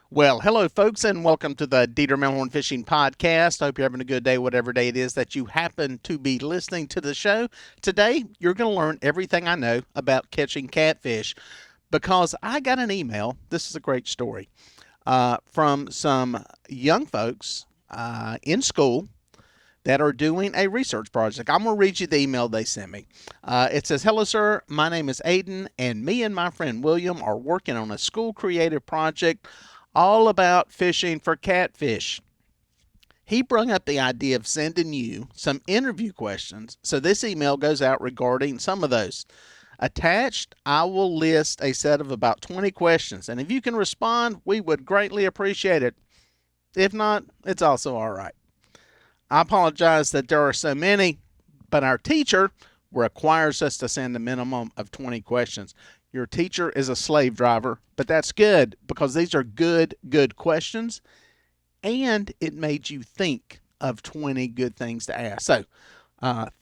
Well, hello, folks, and welcome to the Dieter Melhorn Fishing Podcast. I hope you're having a good day, whatever day it is that you happen to be listening to the show. Today, you're going to learn everything I know about catching catfish because I got an email. This is a great story from some young folks in school that are doing a research project. I'm going to read you the email they sent me. It says, "Hello, sir. My name is Aiden, and me and my friend William are working on a school creative project all about fishing for catfish. He brought up the idea of sending you some interview questions, so this email goes out regarding some of those. Attached, I will list a set of about 20 questions, and if you can respond, we would greatly appreciate it. If not, it's also all right. I apologize that there are so many, but our teacher requires us to send a minimum of 20 questions. Your teacher is a slave driver, but that's good because these are good questions, and it made you think of 20 good things to ask. So,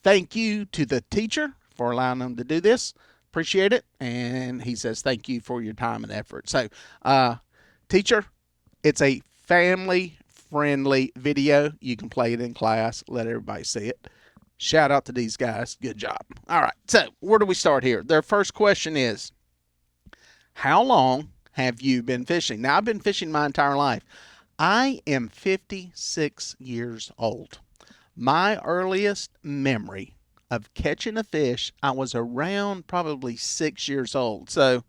thank you to the teacher for allowing them to do this. Appreciate it. And he says, thank you for your time and effort. So, teacher, it's a family friendly video. You can play it in class, let everybody see it. Shout out to these guys. Good job. All right. So, where do we start here? Their first question is, how long have you been fishing? Now, I've been fishing my entire life. I am 56 years old. My earliest memory of catching a fish, I was around probably 6 years old. So,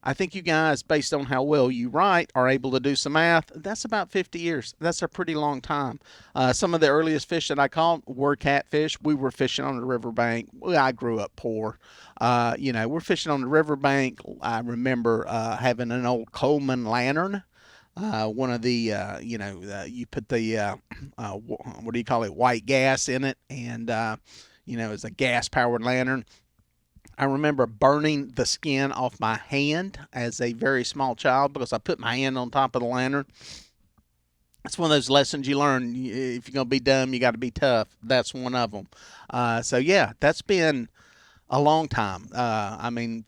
I think you guys, based on how well you write, are able to do some math. That's about 50 years. That's a pretty long time. Some of the earliest fish that I caught were catfish. We were fishing on the riverbank. Well, I grew up poor. We're fishing on the riverbank. I remember having an old Coleman lantern. One of the, you put the, what do you call it, white gas in it, and, it's a gas powered lantern. I remember burning the skin off my hand as a very small child because I put my hand on top of the lantern. It's one of those lessons you learn. If you're going to be dumb, you got to be tough. That's one of them. So that's been a long time.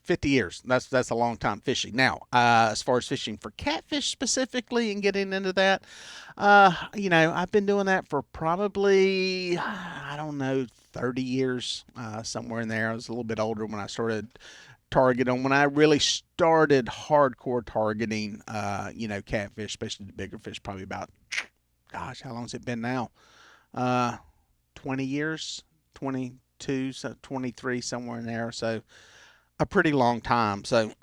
50 years. That's a long time fishing. Now, as far as fishing for catfish specifically and getting into that, I've been doing that for probably, I don't know, 30 years, somewhere in there. I was a little bit older when I started targeting. When I really started hardcore targeting, catfish, especially the bigger fish, probably about, gosh, how long has it been now? Uh, 20 years, 22, so 23, somewhere in there. So a pretty long time. So,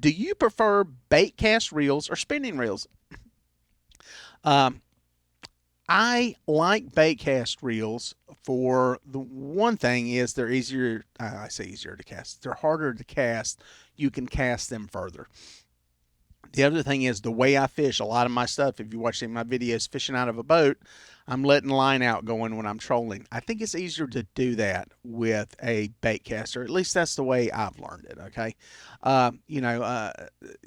do you prefer bait cast reels or spinning reels? Um, I like bait cast reels for the one thing is they're easier. I say easier to cast. They're harder to cast. You can cast them further. The other thing is the way I fish. A lot of my stuff, if you watch any of my videos fishing out of a boat, I'm letting line out going when I'm trolling. I think it's easier to do that with a bait caster. At least that's the way I've learned it. Okay, uh, you know, uh,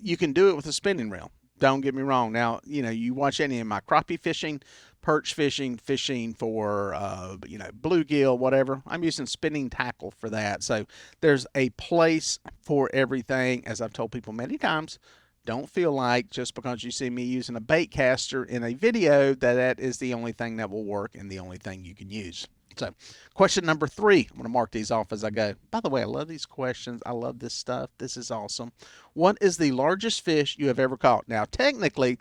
you can do it with a spinning reel. Don't get me wrong. Now, you watch any of my crappie fishing, perch fishing, fishing for, bluegill, whatever. I'm using spinning tackle for that. So there's a place for everything. As I've told people many times, don't feel like just because you see me using a bait caster in a video that is the only thing that will work and the only thing you can use. So, question number 3. I'm going to mark these off as I go. By the way, I love these questions. I love this stuff. This is awesome. What is the largest fish you have ever caught? Now, technically,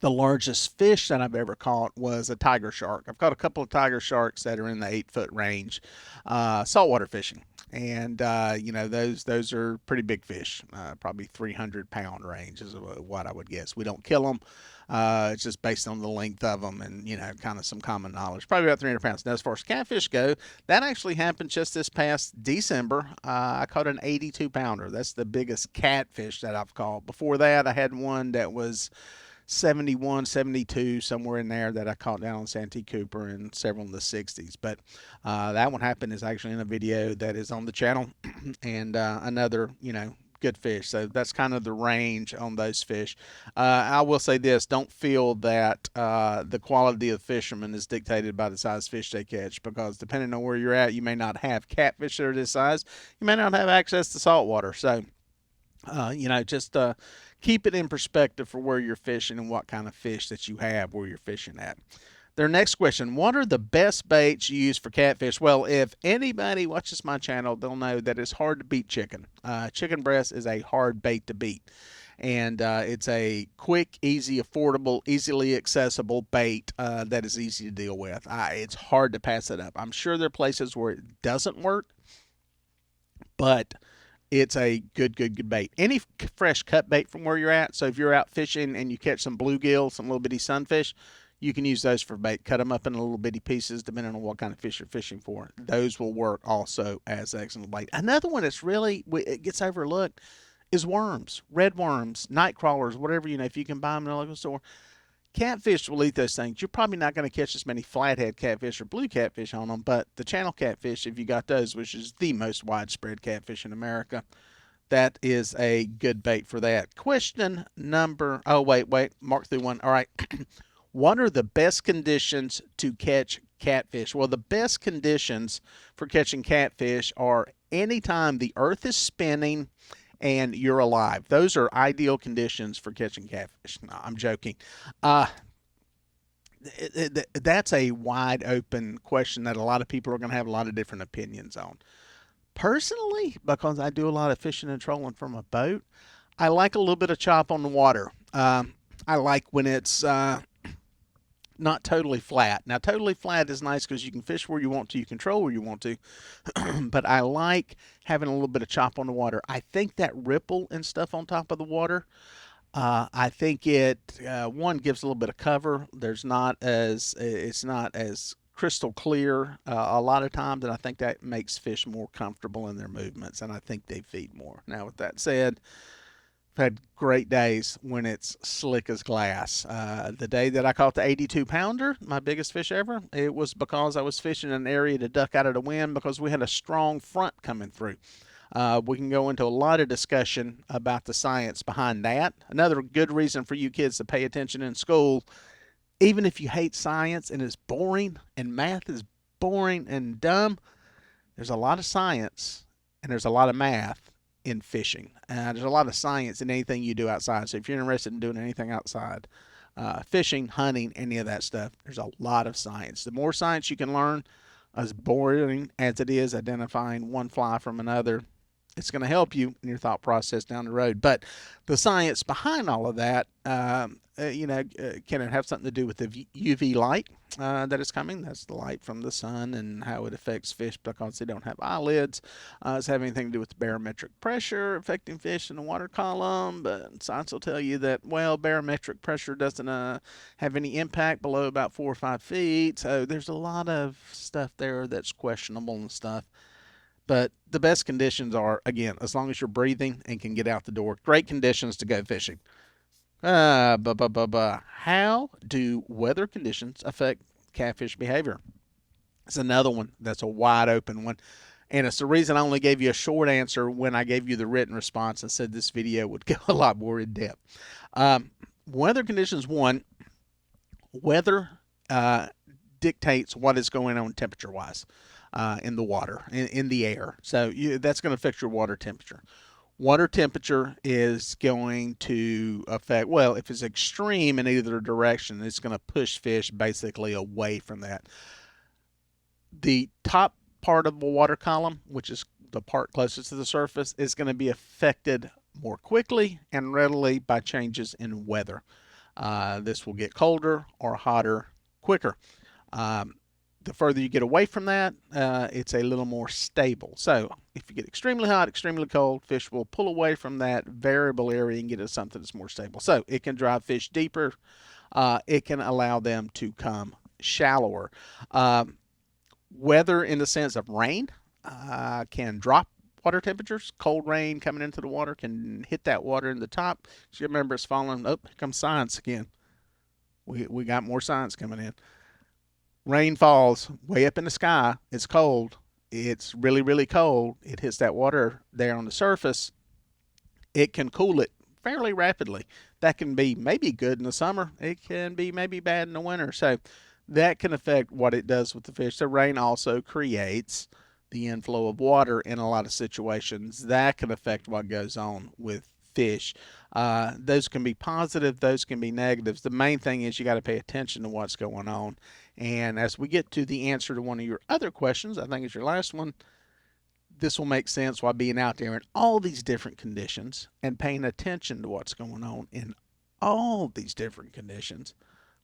the largest fish that I've ever caught was a tiger shark. I've caught a couple of tiger sharks that are in the 8 foot range, saltwater fishing, and those are pretty big fish, probably 300-pound range is what I would guess. We don't kill them. It's just based on the length of them and kind of some common knowledge. Probably about 300 pounds. Now, as far as catfish go, that actually happened just this past December. I caught an 82-pounder. That's the biggest catfish that I've caught. Before that, I had one that was 71, 72, somewhere in there that I caught down on Santee Cooper and several in the 60s. But that one happened is actually in a video that is on the channel and another, good fish. So that's kind of the range on those fish. I will say this, don't feel that the quality of fishermen is dictated by the size fish they catch because depending on where you're at, you may not have catfish that are this size. You may not have access to saltwater. So just keep it in perspective for where you're fishing and what kind of fish that you have where you're fishing at. Their next question: what are the best baits you use for catfish? Well, if anybody watches my channel, they'll know that it's hard to beat chicken. Chicken breast is a hard bait to beat. And it's a quick, easy, affordable, easily accessible bait that is easy to deal with. It's hard to pass it up. I'm sure there are places where it doesn't work, but it's a good bait. Any fresh cut bait from where you're at. So if you're out fishing and you catch some bluegill, some little bitty sunfish, you can use those for bait. Cut them up into little bitty pieces depending on what kind of fish you're fishing for. Those will work also as excellent bait. Another one that's really, it gets overlooked is worms, red worms, night crawlers, whatever, if you can buy them in a local store. Catfish will eat those things. You're probably not going to catch as many flathead catfish or blue catfish on them, but the channel catfish, if you got those, which is the most widespread catfish in America, that is a good bait for that. Question number, oh, wait, mark through one. All right. What are the best conditions to catch catfish? Well, the best conditions for catching catfish are anytime the earth is spinning and you're alive. Those are ideal conditions for catching catfish. No, I'm joking. That's a wide open question that a lot of people are going to have a lot of different opinions on. Personally, because I do a lot of fishing and trolling from a boat, I like a little bit of chop on the water. I like when it's not totally flat. Now, totally flat is nice because you can fish where you want to, you control where you want to, but I like having a little bit of chop on the water. I think that ripple and stuff on top of the water, I think it, one, gives a little bit of cover. It's not as crystal clear a lot of times, and I think that makes fish more comfortable in their movements, and I think they feed more. Now, with that said, I've had great days when it's slick as glass. The day that I caught the 82 pounder, my biggest fish ever, it was because I was fishing in an area to duck out of the wind because we had a strong front coming through. We can go into a lot of discussion about the science behind that. Another good reason for you kids to pay attention in school, even if you hate science and it's boring and math is boring and dumb, there's a lot of science and there's a lot of math in fishing. There's a lot of science in anything you do outside. So if you're interested in doing anything outside, fishing, hunting, any of that stuff, there's a lot of science. The more science you can learn, as boring as it is identifying one fly from another, it's going to help you in your thought process down the road. But the science behind all of that, can it have something to do with the UV light that is coming? That's the light from the sun and how it affects fish because they don't have eyelids. Does it have anything to do with the barometric pressure affecting fish in the water column? But science will tell you that, well, barometric pressure doesn't have any impact below about 4 or 5 feet. So there's a lot of stuff there that's questionable and stuff. But the best conditions are, again, as long as you're breathing and can get out the door, great conditions to go fishing. How do weather conditions affect catfish behavior? It's another one that's a wide open one. And it's the reason I only gave you a short answer when I gave you the written response and said this video would go a lot more in depth. Weather conditions, one, weather dictates what is going on temperature-wise. In the water, in the air. So that's going to affect your water temperature. Water temperature is going to affect, well, if it's extreme in either direction, it's going to push fish basically away from that. The top part of the water column, which is the part closest to the surface, is going to be affected more quickly and readily by changes in weather. This will get colder or hotter quicker. The further you get away from that, it's a little more stable. So if you get extremely hot, extremely cold, fish will pull away from that variable area and get into something that's more stable. So it can drive fish deeper. It can allow them to come shallower. Weather in the sense of rain can drop water temperatures. Cold rain coming into the water can hit that water in the top. So you remember it's falling. Oh, here comes science again. We got more science coming in. Rain falls way up in the sky. It's cold. It's really, really cold. It hits that water there on the surface. It can cool it fairly rapidly. That can be maybe good in the summer. It can be maybe bad in the winter. So that can affect what it does with the fish. The rain also creates the inflow of water in a lot of situations. That can affect what goes on with fish. Those can be positive, those can be negatives. The main thing is you got to pay attention to what's going on. And as we get to the answer to one of your other questions, I think it's your last one, this will make sense why being out there in all these different conditions and paying attention to what's going on in all these different conditions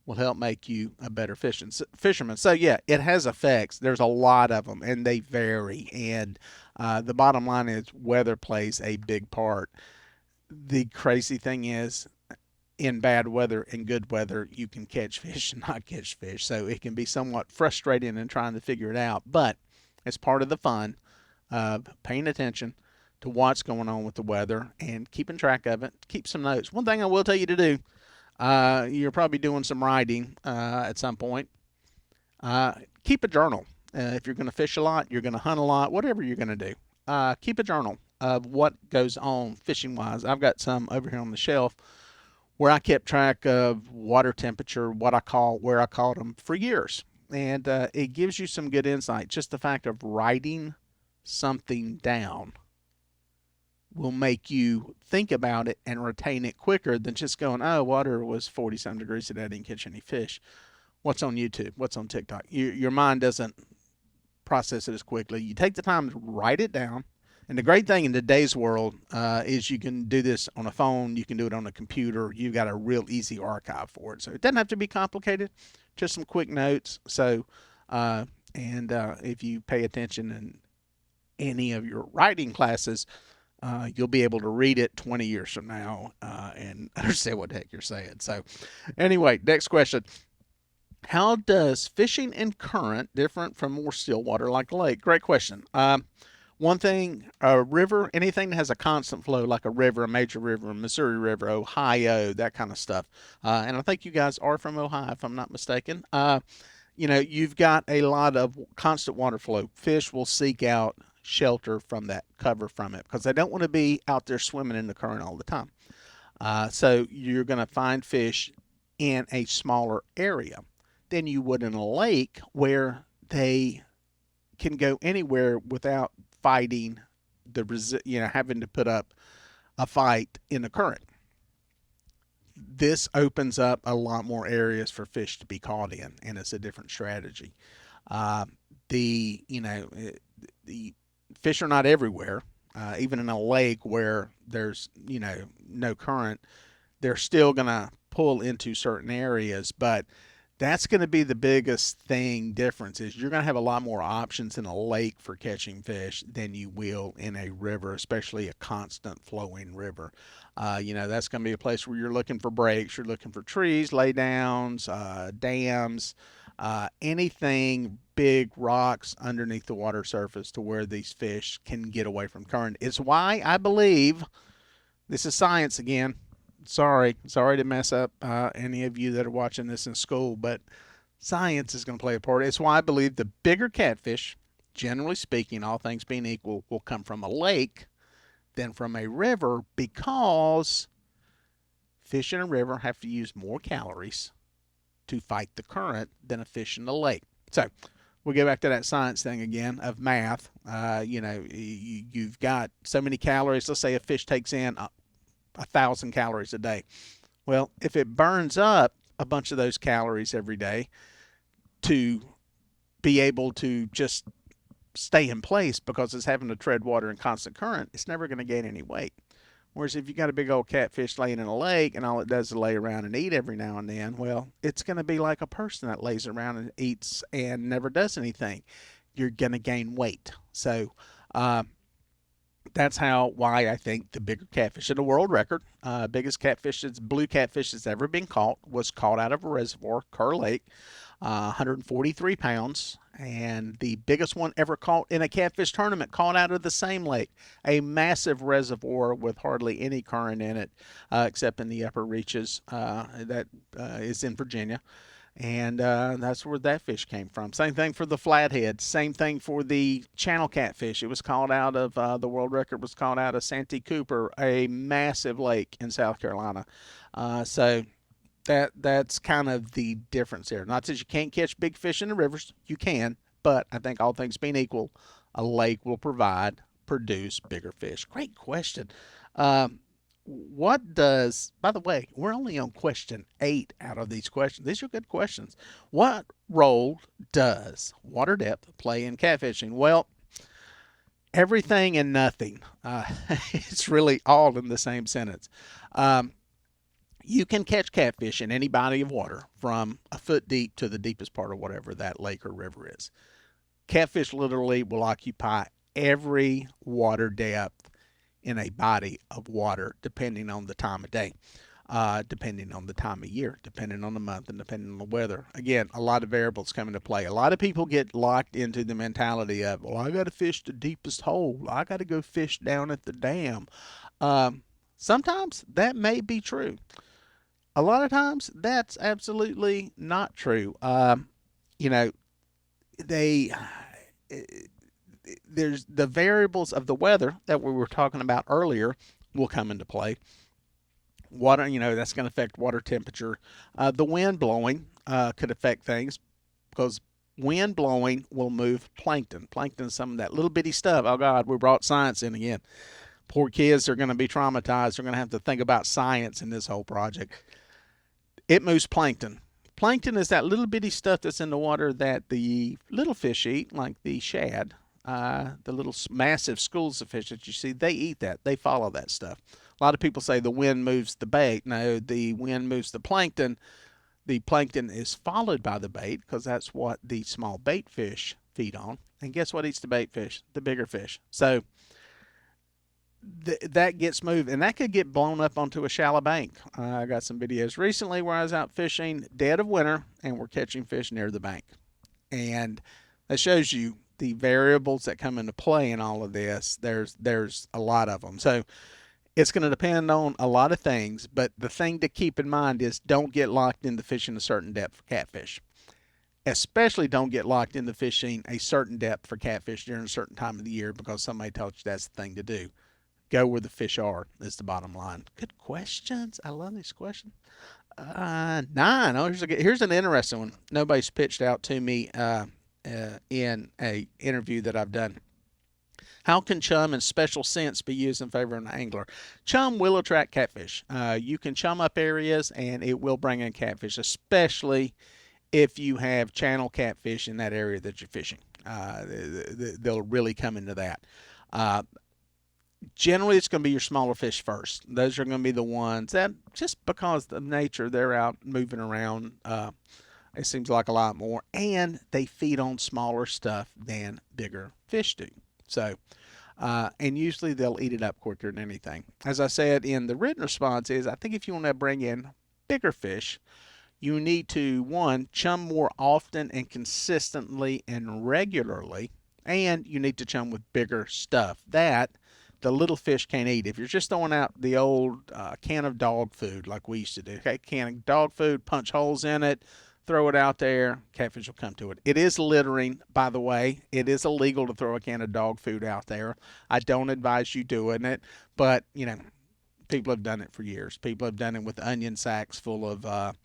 will help make you a better fisherman. So yeah, it has effects. There's a lot of them, and they vary. And the bottom line is weather plays a big part. The crazy thing is, in bad weather and good weather, you can catch fish and not catch fish. So it can be somewhat frustrating in trying to figure it out. But it's part of the fun of paying attention to what's going on with the weather and keeping track of it. Keep some notes. One thing I will tell you to do, you're probably doing some writing at some point. Keep a journal. If you're going to fish a lot, you're going to hunt a lot, whatever you're going to do, keep a journal of what goes on fishing wise. I've got some over here on the shelf where I kept track of water temperature, what I call, where I caught them for years. And it gives you some good insight. Just the fact of writing something down will make you think about it and retain it quicker than just going, oh, water was 40 some degrees today, I didn't catch any fish. What's on YouTube? What's on TikTok? Your mind doesn't process it as quickly. You take the time to write it down. And the great thing in today's world is you can do this on a phone. You can do it on a computer. You've got a real easy archive for it. So it doesn't have to be complicated, just some quick notes. So, if you pay attention in any of your writing classes, you'll be able to read it 20 years from now and understand what the heck you're saying. So anyway, next question. How does fishing in current different from more still water like a lake? Great question. One thing, a river, anything that has a constant flow, like a river, a major river, a Missouri River, Ohio, that kind of stuff. And I think you guys are from Ohio, if I'm not mistaken. You've got a lot of constant water flow. Fish will seek out shelter from that, cover from it, because they don't want to be out there swimming in the current all the time. So you're going to find fish in a smaller area than you would in a lake where they can go anywhere without fighting having to put up a fight in the current. This opens up a lot more areas for fish to be caught in, and it's a different strategy. The fish are not everywhere. Even in a lake where there's no current, they're still gonna pull into certain areas, but that's going to be the biggest difference is you're going to have a lot more options in a lake for catching fish than you will in a river, especially a constant flowing river. That's going to be a place where you're looking for breaks, you're looking for trees, laydowns, dams, anything, big rocks underneath the water surface to where these fish can get away from current. It's why I believe, this is science again, sorry to mess up any of you that are watching this in school, but science is going to play a part. It's why I believe the bigger catfish, generally speaking, all things being equal, will come from a lake than from a river, because fish in a river have to use more calories to fight the current than a fish in the lake. So we'll go back to that science thing again of math. You've got so many calories. Let's say a fish takes in 1,000 calories a day. Well, if it burns up a bunch of those calories every day to be able to just stay in place because it's having to tread water in constant current, it's never going to gain any weight. Whereas if you got a big old catfish laying in a lake and all it does is lay around and eat every now and then, well, it's going to be like a person that lays around and eats and never does anything. You're going to gain weight. So, that's why I think the bigger catfish in the world record, biggest blue catfish that's ever been caught, was caught out of a reservoir, Kerr Lake, 143 pounds. And the biggest one ever caught in a catfish tournament, caught out of the same lake, a massive reservoir with hardly any current in it, except in the upper reaches that is in Virginia. And that's where that fish came from. Same thing for the flathead. Same thing for the channel catfish. It was caught out of, the world record was caught out of Santee Cooper, a massive lake in South Carolina. So that's kind of the difference there. Not that you can't catch big fish in the rivers. You can. But I think all things being equal, a lake will produce bigger fish. Great question. What does, by the way, we're only on question 8 out of these questions. These are good questions. What role does water depth play in catfishing? Well, everything and nothing. It's really all in the same sentence. Um, you can catch catfish in any body of water from a foot deep to the deepest part of whatever that lake or river is. Catfish literally will occupy every water depth in a body of water, depending on the time of day, depending on the time of year, depending on the month, and depending on the weather. Again, a lot of variables come into play. A lot of people get locked into the mentality of, well, I got to fish the deepest hole. I got to go fish down at the dam. Um, Sometimes that may be true. A lot of times that's absolutely not true. You know, they there's the variables of the weather that we were talking about earlier will come into play. Water, that's going to affect water temperature. The wind blowing could affect things because wind blowing will move plankton. Plankton is some of that little bitty stuff. Oh God, we brought science in again. Poor kids are going to be traumatized. They're going to have to think about science in this whole project. It moves plankton. Plankton is that little bitty stuff that's in the water that the little fish eat, like the shad. The little massive schools of fish that you see, they eat that. They follow that stuff. A lot of people say the wind moves the bait. No, the wind moves the plankton. The plankton is followed by the bait because that's what the small bait fish feed on. And guess what eats the bait fish? The bigger fish. So that gets moved, and that could get blown up onto a shallow bank. I got some videos recently where I was out fishing dead of winter, and we're catching fish near the bank. And that shows you the variables that come into play in all of this. There's a lot of them. So it's going to depend on a lot of things, but the thing to keep in mind is don't get locked into fishing a certain depth for catfish. Especially don't get locked into fishing a certain depth for catfish during a certain time of the year because somebody told you that's the thing to do. Go where the fish are is the bottom line. Good questions. I love these questions. Nine. Oh, here's an interesting one. Nobody's pitched out to me in a interview that I've done. How can chum and special scents be used in favor of an angler? Chum will attract catfish. You can chum up areas and it will bring in catfish, especially if you have channel catfish in that area that you're fishing. They'll really come into that. Uh, Generally, it's going to be your smaller fish first. Those are going to be the ones that, just because of nature, they're out moving around. It seems like a lot more, and they feed on smaller stuff than bigger fish do. So, and usually they'll eat it up quicker than anything. As I said in the written response, is I think if you want to bring in bigger fish, you need to one chum more often and consistently and regularly, and you need to chum with bigger stuff that the little fish can't eat. If you're just throwing out the old can of dog food like we used to do, okay, can of dog food, punch holes in it, throw it out there, catfish will come to it. It is littering, by the way. It is illegal to throw a can of dog food out there. I don't advise you doing it, but people have done it for years. People have done it with onion sacks full of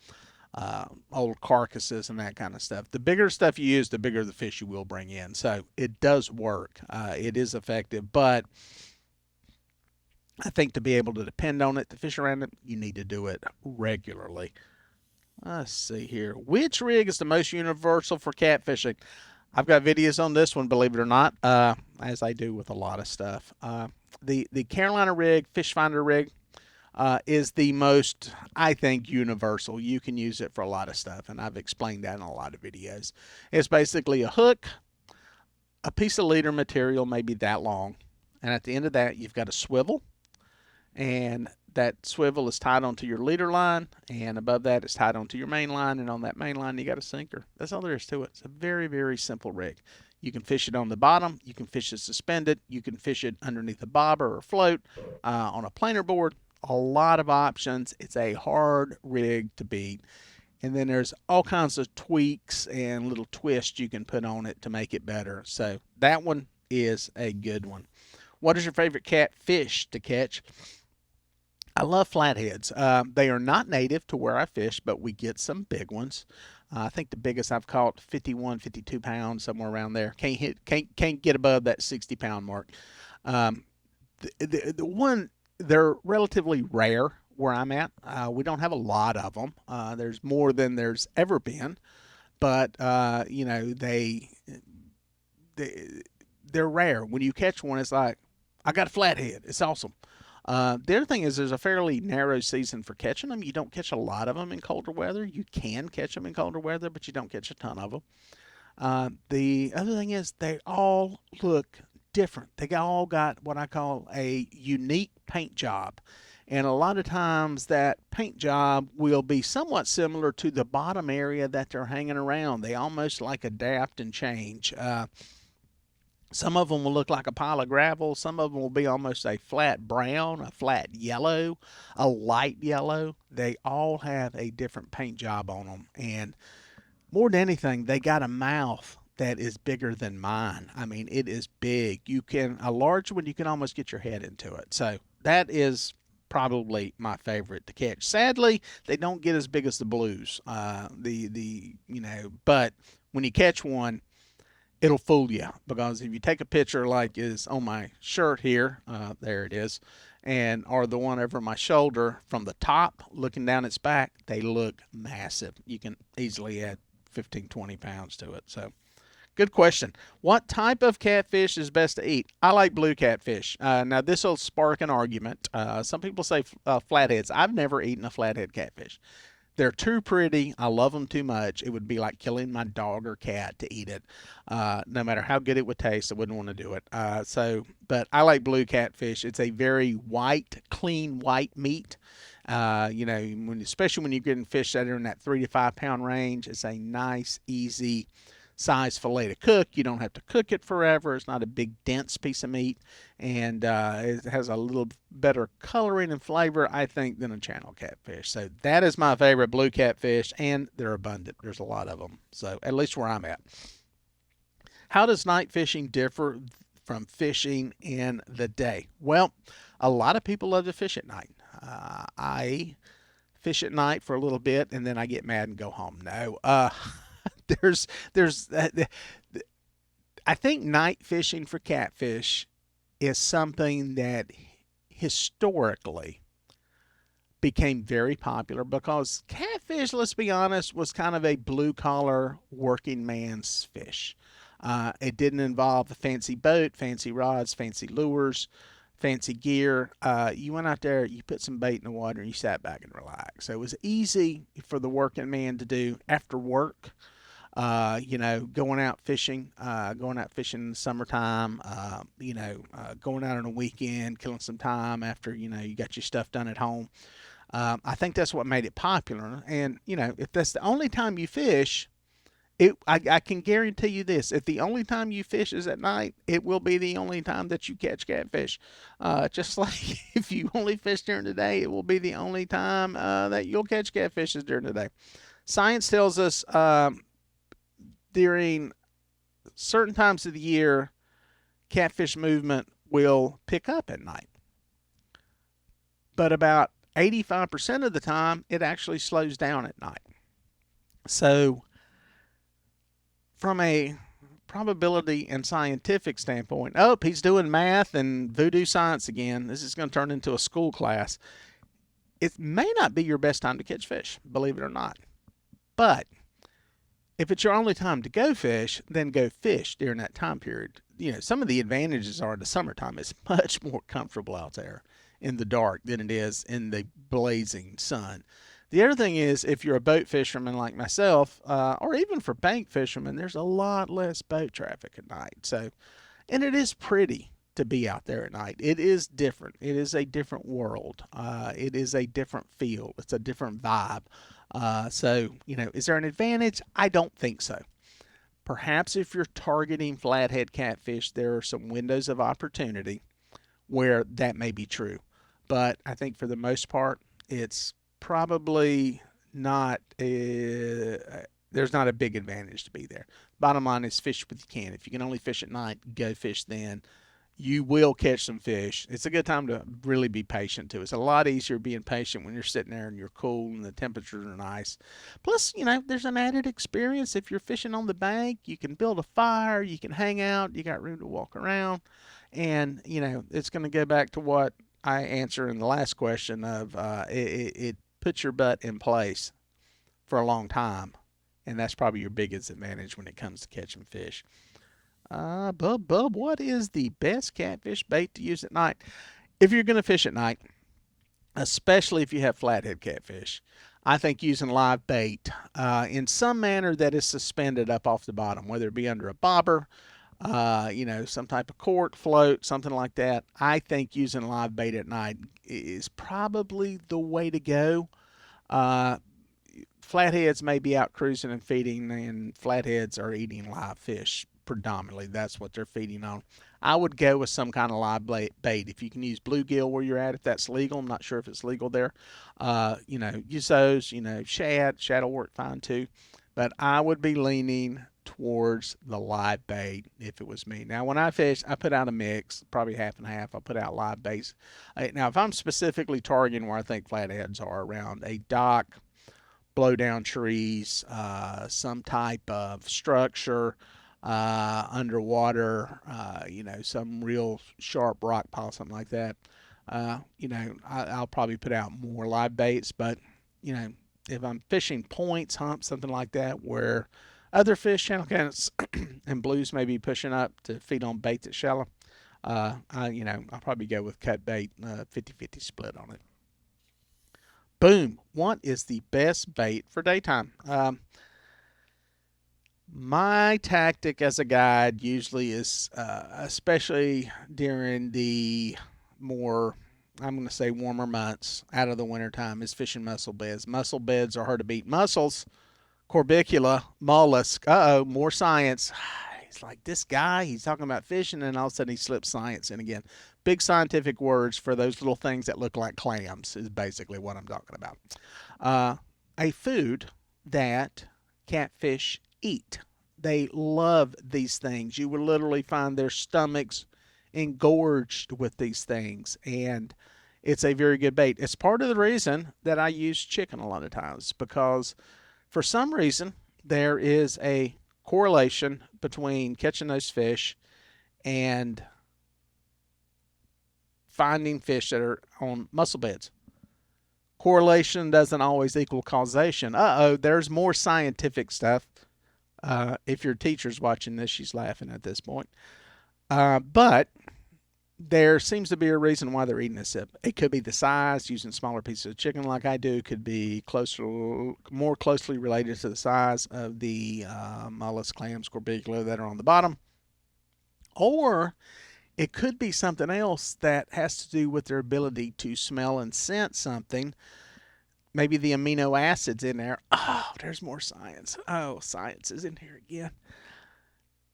old carcasses and that kind of stuff. The bigger stuff you use, the bigger the fish you will bring in. So it does work. It is effective, but I think to be able to depend on it, to fish around it, you need to do it regularly. Let's see here. Which rig is the most universal for catfishing? I've got videos on this one, believe it or not, as I do with a lot of stuff. The Carolina rig, fish finder rig, is the most, I think, universal. You can use it for a lot of stuff, and I've explained that in a lot of videos. It's basically a hook, a piece of leader material, maybe that long, and at the end of that, you've got a swivel, and that swivel is tied onto your leader line, and above that it's tied onto your main line, and on that main line you got a sinker. That's all there is to it. It's a very, very simple rig. You can fish it on the bottom, you can fish it suspended, you can fish it underneath a bobber or float, on a planer board. A lot of options. It's a hard rig to beat. And then there's all kinds of tweaks and little twists you can put on it to make it better. So that one is a good one. What is your favorite catfish to catch? I love flatheads. They are not native to where I fish, but we get some big ones. I think the biggest I've caught 51, 52 pounds, somewhere around there. Can't get above that 60-pound mark. The one They're relatively rare where I'm at. We don't have a lot of them. There's more than there's ever been, but they they're rare. When you catch one, it's like I got a flathead. It's awesome. The other thing is there's a fairly narrow season for catching them. You don't catch a lot of them in colder weather. You can catch them in colder weather, but you don't catch a ton of them. The other thing is they all look different. They all got what I call a unique paint job. And a lot of times that paint job will be somewhat similar to the bottom area that they're hanging around. They almost like adapt and change. Some of them will look like a pile of gravel. Some of them will be almost a flat brown, a flat yellow, a light yellow. They all have a different paint job on them. And more than anything, they got a mouth that is bigger than mine. I mean, it is big. A large one, you can almost get your head into it. So that is probably my favorite to catch. Sadly, they don't get as big as the blues. But when you catch one, it'll fool you because if you take a picture like is on my shirt here, there it is, and or the one over my shoulder from the top looking down its back, they look massive. You can easily add 15, 20 pounds to it. So good question. What type of catfish is best to eat? I like blue catfish. Now, this will spark an argument. Some people say flatheads. I've never eaten a flathead catfish. They're too pretty. I love them too much. It would be like killing my dog or cat to eat it. No matter how good it would taste, I wouldn't want to do it. But I like blue catfish. It's a very white, clean white meat. Especially when you're getting fish that are in that 3 to 5 pound range, it's a nice, easy size fillet to cook. You don't have to cook it forever. It's not a big, dense piece of meat, and it has a little better coloring and flavor, I think, than a channel catfish. So that is my favorite blue catfish, and they're abundant. There's a lot of them, so at least where I'm at. How does night fishing differ from fishing in the day? Well, a lot of people love to fish at night. I fish at night for a little bit, and then I get mad and go home. No, there's I think night fishing for catfish is something that historically became very popular because catfish, let's be honest, was kind of a blue collar working man's fish. It didn't involve a fancy boat, fancy rods, fancy lures, fancy gear. You went out there, you put some bait in the water, and you sat back and relaxed. So it was easy for the working man to do after work. Going out fishing in the summertime, going out on a weekend, killing some time after, you got your stuff done at home. I think that's what made it popular. And, if that's the only time you fish, I can guarantee you this: if the only time you fish is at night, it will be the only time that you catch catfish. Just like if you only fish during the day, it will be the only time that you'll catch catfish is during the day. Science tells us during certain times of the year, catfish movement will pick up at night. But about 85% of the time, it actually slows down at night. So, from a probability and scientific standpoint, oh, he's doing math and voodoo science again. This is going to turn into a school class. It may not be your best time to catch fish, believe it or not. But if it's your only time to go fish, then go fish during that time period. Some of the advantages are the summertime is much more comfortable out there in the dark than it is in the blazing sun. The other thing is, if you're a boat fisherman like myself, or even for bank fishermen, there's a lot less boat traffic at night. So, and it is pretty to be out there at night. It is different. It is a different world. It is a different feel. It's a different vibe. Is there an advantage? I don't think so. Perhaps if you're targeting flathead catfish, there are some windows of opportunity where that may be true. But I think for the most part, it's probably not there's not a big advantage to be there. Bottom line is fish what you can. If you can only fish at night, go fish then. You will catch some fish. It's a good time to really be patient too. It's a lot easier being patient when you're sitting there and you're cool and the temperatures are nice. Plus, there's an added experience. If you're fishing on the bank, you can build a fire, you can hang out, you got room to walk around, and it's going to go back to what I answer in the last question of it puts your butt in place for a long time, and that's probably your biggest advantage when it comes to catching fish. Bub, what is the best catfish bait to use at night? If you're going to fish at night, especially if you have flathead catfish, I think using live bait in some manner that is suspended up off the bottom, whether it be under a bobber, some type of cork, float, something like that. I think using live bait at night is probably the way to go. Uh, Flatheads may be out cruising and feeding, and flatheads are eating live fish predominantly. That's what they're feeding on. I would go with some kind of live bait. If you can use bluegill where you're at, if that's legal, I'm not sure if it's legal there. Use those. Shad will work fine too. But I would be leaning towards the live bait if it was me. Now, when I fish, I put out a mix, probably half and half. I put out live baits. Now, if I'm specifically targeting where I think flatheads are around a dock, blow down trees, some type of structure, underwater, some real sharp rock pile, something like that. I'll probably put out more live baits, but, if I'm fishing points, humps, something like that, where other fish, channel cats, and blues may be pushing up to feed on bait that's shallow, I'll probably go with cut bait, 50-50 split on it. Boom. What is the best bait for daytime? My tactic as a guide usually is, especially during the more, I'm going to say, warmer months out of the wintertime, is fishing mussel beds. Mussel beds are hard to beat. Mussels, corbicula, mollusk. More science. He's like, this guy, he's talking about fishing, and all of a sudden he slips science in again. Big scientific words for those little things that look like clams is basically what I'm talking about. A food that catfish eat. They love these things. You will literally find their stomachs engorged with these things, and it's a very good bait. It's part of the reason that I use chicken a lot of times, because for some reason there is a correlation between catching those fish and finding fish that are on mussel beds. Correlation doesn't always equal causation. There's more scientific stuff. If your teacher's watching this, she's laughing at this point. But there seems to be a reason why they're eating this sip. It could be the size, using smaller pieces of chicken like I do. It could be more closely related to the size of the mollusk, clams, corbicula that are on the bottom. Or it could be something else that has to do with their ability to smell and scent something. Maybe the amino acids in there. Oh, there's more science. Oh, science is in here again.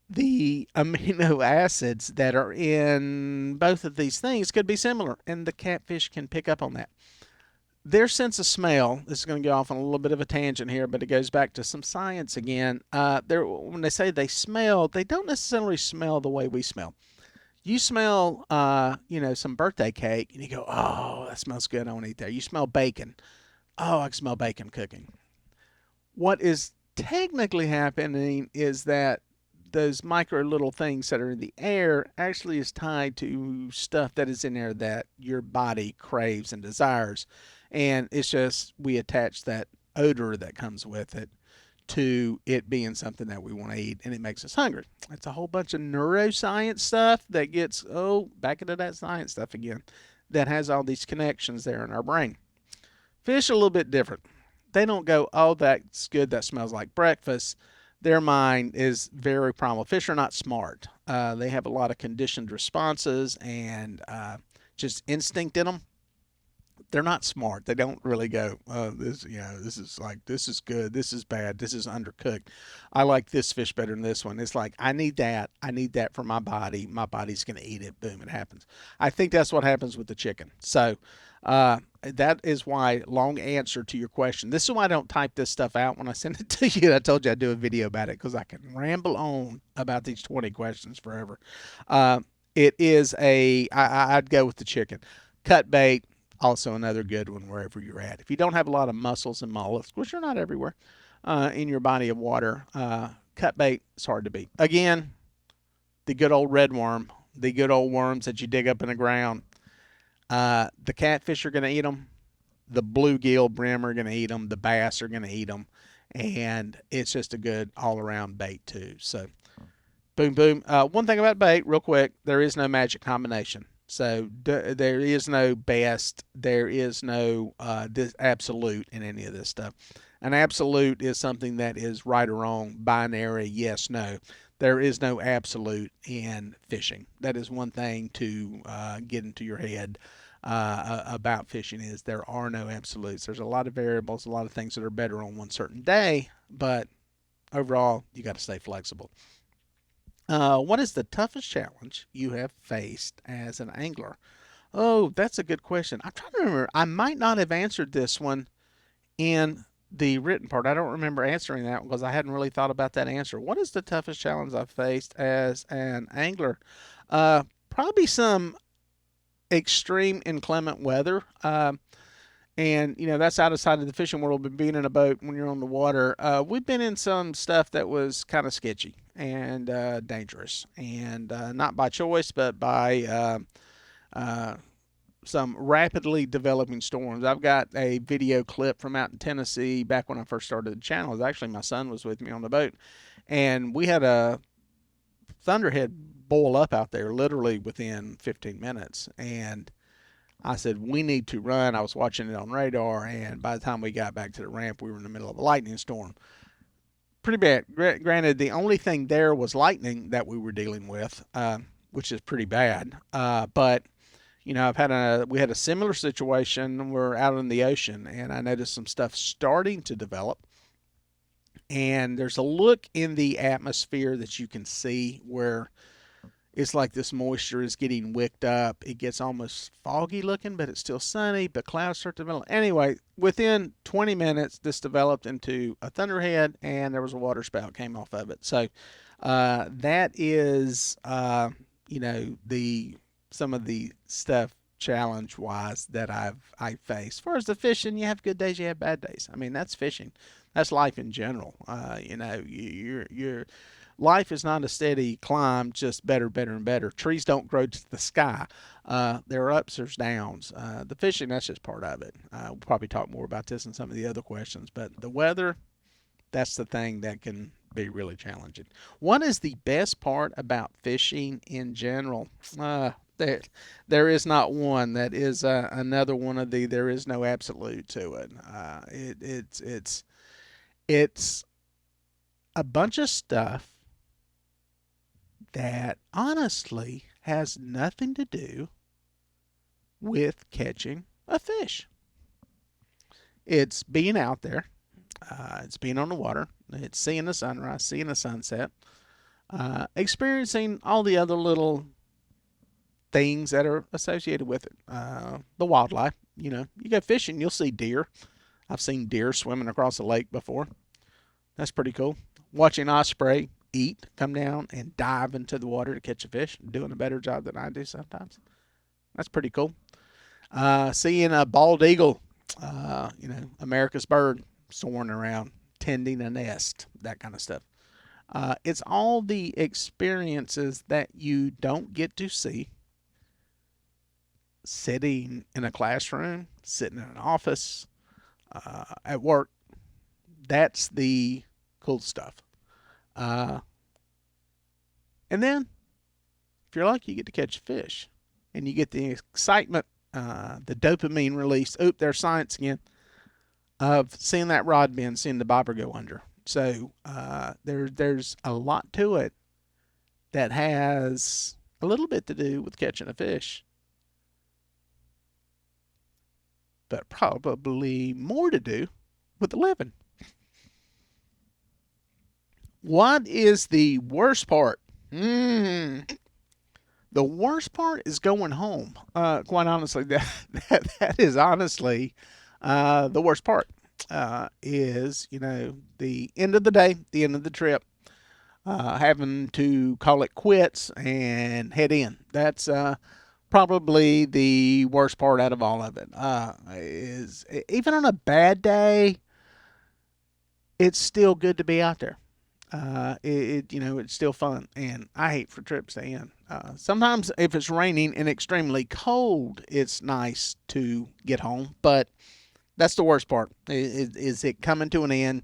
The amino acids that are in both of these things could be similar, and the catfish can pick up on that. Their sense of smell, this is going to go off on a little bit of a tangent here, but it goes back to some science again. When they say they smell, they don't necessarily smell the way we smell. You smell, some birthday cake, and you go, oh, that smells good. I want to eat that. You smell bacon. Oh, I can smell bacon cooking. What is technically happening is that those micro little things that are in the air actually is tied to stuff that is in there that your body craves and desires. And it's just we attach that odor that comes with it to it being something that we want to eat, and it makes us hungry. It's a whole bunch of neuroscience stuff that gets, back into that science stuff again, that has all these connections there in our brain. Fish are a little bit different. They don't go, oh, that's good, that smells like breakfast. Their mind is very primal. Fish are not smart. They have a lot of conditioned responses and just instinct in them. They're not smart. They don't really go, this is good, this is bad, this is undercooked. I like this fish better than this one. It's like, I need that for my body. My body's going to eat it. Boom, it happens. I think that's what happens with the chicken. So that is why, long answer to your question. This is why I don't type this stuff out when I send it to you. I told you I'd do a video about it because I can ramble on about these 20 questions forever. It is I'd go with the chicken. Cut bait, also another good one wherever you're at. If you don't have a lot of mussels and mollusks, which are not everywhere, in your body of water, cut bait is hard to beat. Again, the good old red worm, the good old worms that you dig up in the ground. The catfish are going to eat them. The bluegill, brim are going to eat them. The bass are going to eat them. And it's just a good all around bait, too. So, boom, boom. One thing about bait, real quick, there is no magic combination. So, there is no best. There is no absolute in any of this stuff. An absolute is something that is right or wrong, binary, yes, no. There is no absolute in fishing. That is one thing to get into your head about fishing is there are no absolutes. There's a lot of variables, a lot of things that are better on one certain day, but overall, you got to stay flexible. What is the toughest challenge you have faced as an angler? Oh, that's a good question. I'm trying to remember. I might not have answered this one in the written part. I don't remember answering that because I hadn't really thought about that answer. What is the toughest challenge I've faced as an angler? Probably some extreme inclement weather. And that's outside of the fishing world, but being in a boat when you're on the water, we've been in some stuff that was kind of sketchy and dangerous, and not by choice, but by uh, some rapidly developing storms. I've got a video clip from out in Tennessee back when I first started the channel. It was actually my son was with me on the boat, and we had a thunderhead boil up out there literally within 15 minutes, and I said, we need to run. I was watching it on radar, and by the time we got back to the ramp, we were in the middle of a lightning storm. Pretty bad. Granted, the only thing there was lightning that we were dealing with, which is pretty bad. But we had a similar situation. We're out in the ocean, and I noticed some stuff starting to develop. And there's a look in the atmosphere that you can see where it's like this moisture is getting wicked up. It gets almost foggy looking, but it's still sunny, but clouds start to develop. Anyway, within 20 minutes, this developed into a thunderhead, and there was a water spout came off of it. So that is, the some of the stuff challenge wise that I faced. As far as the fishing, you have good days, you have bad days. I mean, that's fishing. That's life in general. You're life is not a steady climb, just better, better, and better. Trees don't grow to the sky. There are ups, there's downs. The fishing, that's just part of it. We'll probably talk more about this in some of the other questions, but the weather, that's the thing that can be really challenging. What is the best part about fishing in general? There is not one. That is another one of the. There is no absolute to it. It's a bunch of stuff that honestly has nothing to do with catching a fish. It's being out there, it's being on the water, it's seeing the sunrise, seeing the sunset, experiencing all the other little things that are associated with it. The wildlife, you go fishing, you'll see deer. I've seen deer swimming across the lake before. That's pretty cool. Watching osprey eat, come down and dive into the water to catch a fish, doing a better job than I do sometimes. That's pretty cool. Seeing a bald eagle, America's bird, soaring around, tending a nest, that kind of stuff. It's all the experiences that you don't get to see sitting in a classroom, sitting in an office, at work. That's the cool stuff. Uh, and then, if you're lucky, you get to catch a fish, and you get the excitement, the dopamine release. Oop, there's science again of seeing that rod bend, seeing the bobber go under. So there's a lot to it that has a little bit to do with catching a fish, but probably more to do with the living. What is the worst part? The worst part is going home. Quite honestly, that is honestly the worst part. Is the end of the day, the end of the trip, having to call it quits and head in. That's probably the worst part out of all of it. Is even on a bad day, it's still good to be out there. It's still fun, and I hate for trips to end. Sometimes if it's raining and extremely cold, it's nice to get home, but that's the worst part. Is it coming to an end?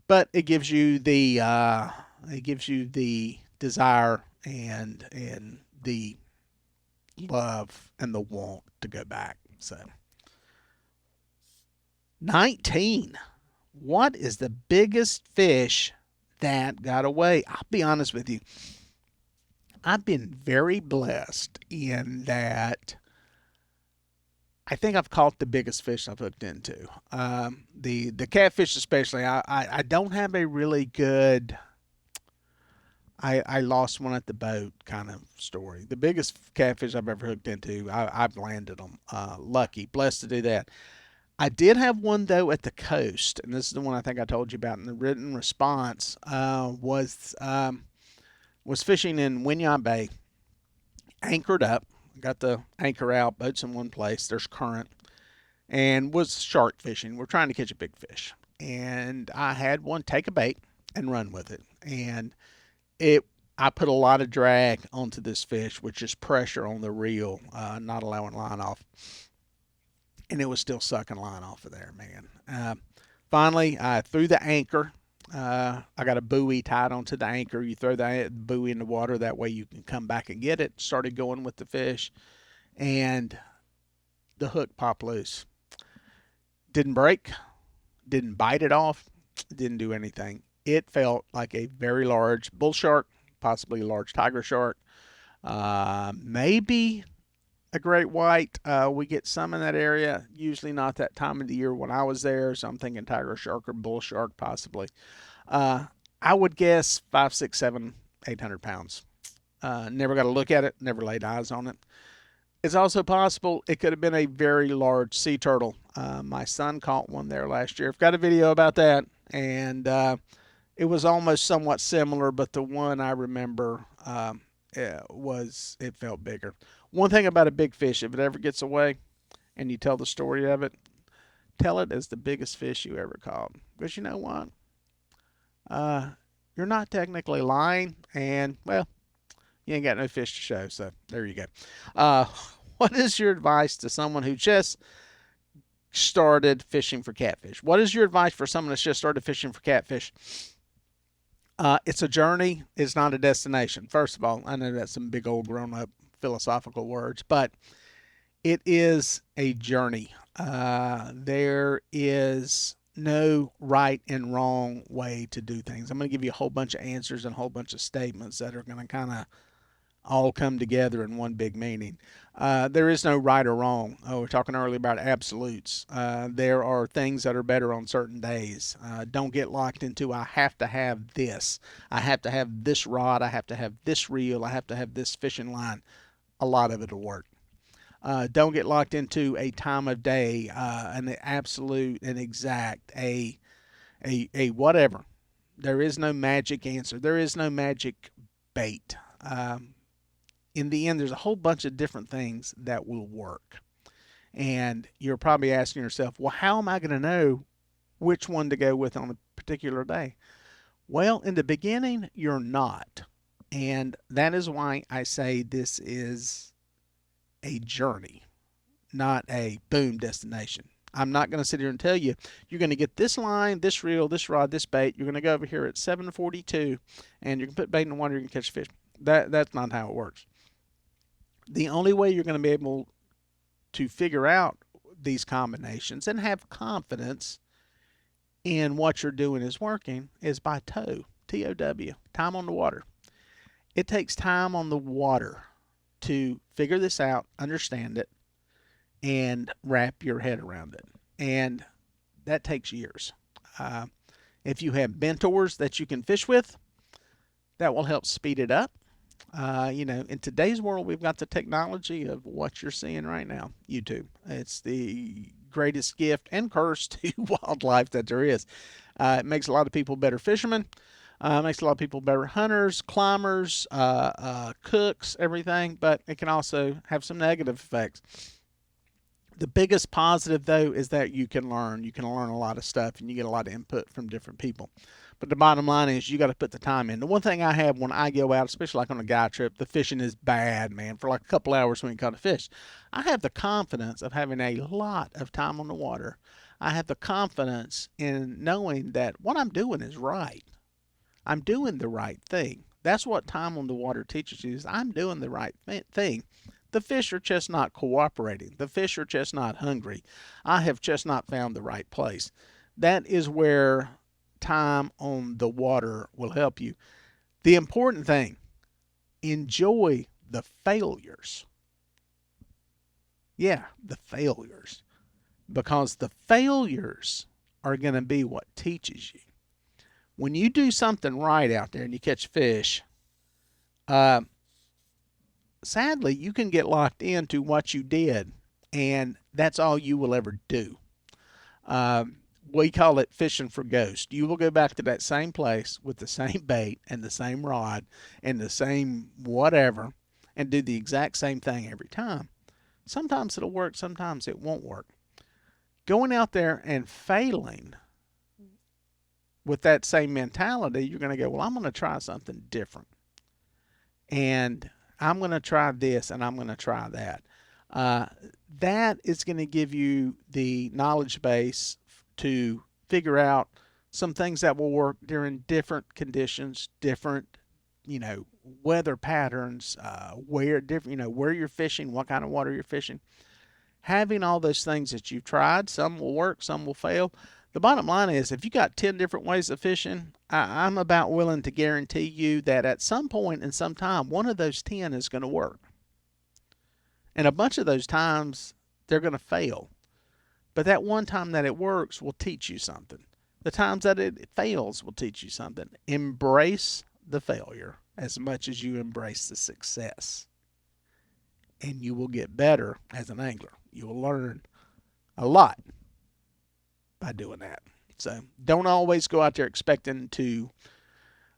But it gives you the desire and the love and the want to go back. So 19. What is the biggest fish that got away? I'll be honest with you. I've been very blessed in that I think I've caught the biggest fish I've hooked into. The catfish especially. I don't have a really good. I lost one at the boat kind of story. The biggest catfish I've ever hooked into, I've landed them. Lucky, blessed to do that. I did have one though at the coast, and this is the one I think I told you about in the written response. Was fishing in Winyah Bay, anchored up, got the anchor out, boat's in one place, there's current, and was shark fishing. We're trying to catch a big fish. And I had one take a bait and run with it. And it I put a lot of drag onto this fish, which is pressure on the reel, not allowing line off. And it was still sucking line off of there, man. Finally, I threw the anchor. I got a buoy tied onto the anchor. You throw the buoy in the water, that way you can come back and get it. Started going with the fish, and the hook popped loose. Didn't break, didn't bite it off, didn't do anything. It felt like a very large bull shark, possibly a large tiger shark, maybe a great white. We get some in that area, usually not that time of the year when I was there, so I'm thinking tiger shark or bull shark possibly. Uh, I would guess 5, 6, 7, 800 pounds. Never got to look at it, never laid eyes on it. It's also possible it could have been a very large sea turtle. My son caught one there last year. I've got a video about that, and it was almost somewhat similar, but the one I remember it felt bigger. One thing about a big fish, if it ever gets away and you tell the story of it, tell it as the biggest fish you ever caught. Because you know what? You're not technically lying, and well, you ain't got no fish to show. So there you go. Uh, what is your advice to someone who just started fishing for catfish? What is your advice for someone that's just started fishing for catfish? It's a journey. It's not a destination. First of all, I know that's some big old grown up philosophical words, but it is a journey. There is no right and wrong way to do things. I'm going to give you a whole bunch of answers and a whole bunch of statements that are going to kind of all come together in one big meaning. There is no right or wrong. Oh, we are talking earlier about absolutes. There are things that are better on certain days. Don't get locked into, I have to have this. I have to have this rod. I have to have this reel. I have to have this fishing line. A lot of it will work. Don't get locked into a time of day, an absolute, an exact, a whatever. There is no magic answer. There is no magic bait. In the end, there's a whole bunch of different things that will work. And you're probably asking yourself, well, how am I going to know which one to go with on a particular day? Well, in the beginning, you're not. And that is why I say this is a journey, not a boom destination. I'm not going to sit here and tell you, you're going to get this line, this reel, this rod, this bait. You're going to go over here at 7:42 and you can put bait in the water, you can catch fish. That's not how it works. The only way you're going to be able to figure out these combinations and have confidence in what you're doing is working is by TOW, time on the water. It takes time on the water to figure this out, understand it, and wrap your head around it. And that takes years. If you have mentors that you can fish with, that will help speed it up. In today's world, we've got the technology of what you're seeing right now, YouTube. It's the greatest gift and curse to wildlife that there is. It makes a lot of people better fishermen. Makes a lot of people better hunters, climbers, cooks, everything, but it can also have some negative effects. The biggest positive, though, is that you can learn. You can learn a lot of stuff and you get a lot of input from different people. But the bottom line is you got to put the time in. The one thing I have when I go out, especially like on a guy trip, the fishing is bad, man. For like a couple hours when you caught a fish, I have the confidence of having a lot of time on the water. I have the confidence in knowing that what I'm doing is right. I'm doing the right thing. That's what time on the water teaches you is I'm doing the right thing. The fish are just not cooperating. The fish are just not hungry. I have just not found the right place. That is where time on the water will help you. The important thing, enjoy the failures. Yeah, the failures. Because the failures are going to be what teaches you. When you do something right out there and you catch fish, uh, sadly, you can get locked into what you did, and that's all you will ever do. We call it fishing for ghosts. You will go back to that same place with the same bait and the same rod and the same whatever and do the exact same thing every time. Sometimes it'll work, sometimes it won't work. Going out there and failing with that same mentality, you're going to go, well, I'm going to try something different. And I'm going to try this and I'm going to try that. That is going to give you the knowledge base to figure out some things that will work during different conditions, different, weather patterns, where different, where you're fishing, what kind of water you're fishing. Having all those things that you've tried, some will work, some will fail. The bottom line is if you got 10 different ways of fishing, I'm about willing to guarantee you that at some point in some time, one of those 10 is going to work. And a bunch of those times, they're going to fail. But that one time that it works will teach you something. The times that it fails will teach you something. Embrace the failure as much as you embrace the success. And you will get better as an angler. You will learn a lot by doing that. So don't always go out there expecting to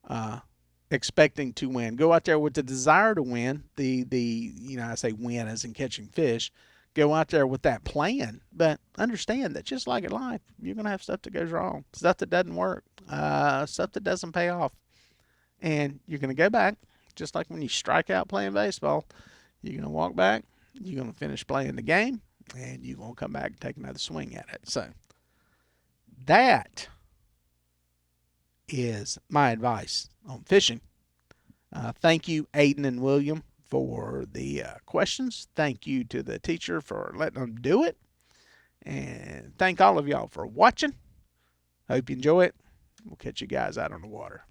win. Go out there with the desire to win. I say win as in catching fish. Go out there with that plan, but understand that just like in life, you're gonna have stuff that goes wrong, stuff that doesn't work, stuff that doesn't pay off, and you're gonna go back. Just like when you strike out playing baseball, you're gonna walk back. You're gonna finish playing the game, and you're gonna come back and take another swing at it. So that is my advice on fishing. Thank you, Aiden and William, for the questions. Thank you to the teacher for letting them do it. And thank all of y'all for watching. Hope you enjoy it. We'll catch you guys out on the water.